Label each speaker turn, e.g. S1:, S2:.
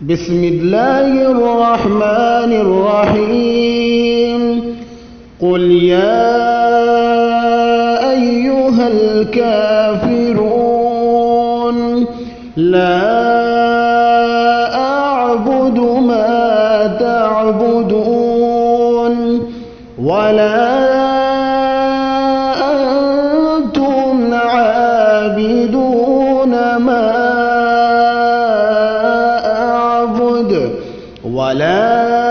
S1: بسم الله الرحمن الرحيم. قل يا أيها الكافرون لا أعبد ما تعبدون ولا أنتم عابدون ما أعبد ولا